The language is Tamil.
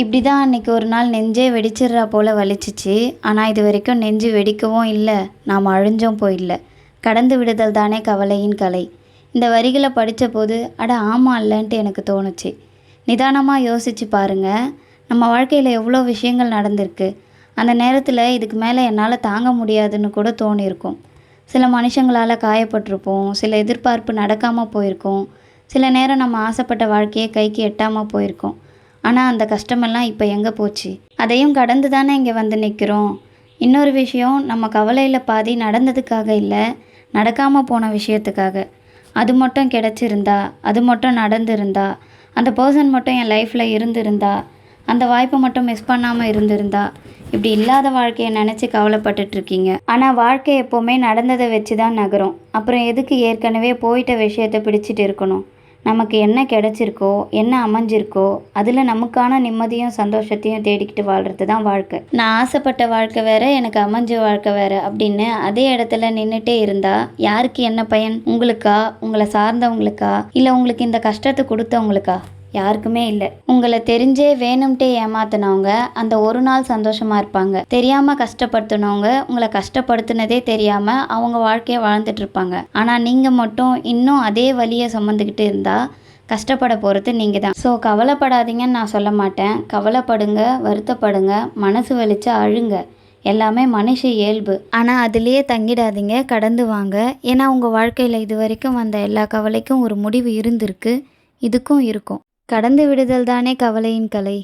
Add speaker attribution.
Speaker 1: இப்படி தான் அன்றைக்கி ஒரு நாள் நெஞ்சே வெடிச்சிடுறா போல் வலிச்சிச்சு. ஆனால் இது வரைக்கும் நெஞ்சு வெடிக்கவும் இல்லை, நாம் அழிஞ்சும் போயிடல. கடந்து விடுதல் தானே கவலையின் கலை. இந்த வரிகளை படித்த போது அட ஆமாம் இல்லைன்ட்டு எனக்கு தோணுச்சு. நிதானமாக யோசித்து பாருங்கள், நம்ம வாழ்க்கையில் எவ்வளோ விஷயங்கள் நடந்திருக்கு. அந்த நேரத்தில் இதுக்கு மேலே என்னால் தாங்க முடியாதுன்னு கூட தோணியிருக்கும். சில மனுஷங்களால் காயப்பட்டிருப்போம், சில எதிர்பார்ப்பு நடக்காமல் போயிருக்கோம், சில நேரம் நம்ம ஆசைப்பட்ட வாழ்க்கையே கைக்கு எட்டாமல் போயிருக்கோம். ஆனால் அந்த கஷ்டமெல்லாம் இப்போ எங்கே போச்சு? அதையும் கடந்து தானே இங்கே வந்து நிற்கிறோம். இன்னொரு விஷயம், நம்ம கவலையில் பாதி நடந்ததுக்காக இல்லை, நடக்காமல் போன விஷயத்துக்காக. அது மட்டும் கிடச்சிருந்தா, அது மட்டும் நடந்திருந்தா, அந்த பர்சன் மட்டும் என் லைஃப்பில் இருந்திருந்தா, அந்த வாய்ப்பை மட்டும் மிஸ் பண்ணாமல் இருந்திருந்தா. இப்படி இல்லாத வாழ்க்கையை நினச்சி கவலைப்பட்டுட்ருக்கீங்க. ஆனால் வாழ்க்கை எப்போவுமே நடந்ததை வச்சு தான் நகரும். அப்புறம் எதுக்கு ஏற்கனவே போயிட்ட விஷயத்தை பிடிச்சிட்டு இருக்கணும்? நமக்கு என்ன கிடைச்சிருக்கோ, என்ன அமைஞ்சிருக்கோ, அதில் நமக்கான நிம்மதியும் சந்தோஷத்தையும் தேடிக்கிட்டு வாழ்கிறது தான் வாழ்க்கை. நான் ஆசைப்பட்ட வாழ்க்கை வேறு, எனக்கு அமைஞ்ச வாழ்க்கை வேறு அப்படின்னு அதே இடத்துல நின்றுட்டே இருந்தால் யாருக்கு என்ன பயன்? உங்களுக்கா, உங்களை சார்ந்தவங்களுக்கா, இல்லை உங்களுக்கு இந்த கஷ்டத்தை கொடுத்தவங்களுக்கா? யாருக்குமே இல்லை. உங்களை தெரிஞ்சே வேணும்ட்டே ஏமாத்தினவங்க அந்த ஒரு நாள் சந்தோஷமாக இருப்பாங்க. தெரியாமல் கஷ்டப்படுத்தினவங்க உங்களை கஷ்டப்படுத்தினதே தெரியாமல் அவங்க வாழ்க்கையை வாழ்ந்துட்டு இருப்பாங்க. ஆனால் நீங்கள் மட்டும் இன்னும் அதே வலியை சுமந்துக்கிட்டு இருந்தால் கஷ்டப்பட போகிறது நீங்கள் தான். ஸோ கவலைப்படாதீங்கன்னு நான் சொல்ல மாட்டேன். கவலைப்படுங்க, வருத்தப்படுங்க, மனசு வலிச்சு அழுங்க. எல்லாமே மனுஷ இயல்பு. ஆனால் அதுலேயே தங்கிடாதீங்க, கடந்து வாங்க. ஏன்னா உங்கள் வாழ்க்கையில் இது வரைக்கும் வந்த எல்லா கவலைக்கும் ஒரு முடிவு இருந்திருக்கு, இதுக்கும் இருக்கும். கடந்து விடுதல் தானே கவலையின் கலை.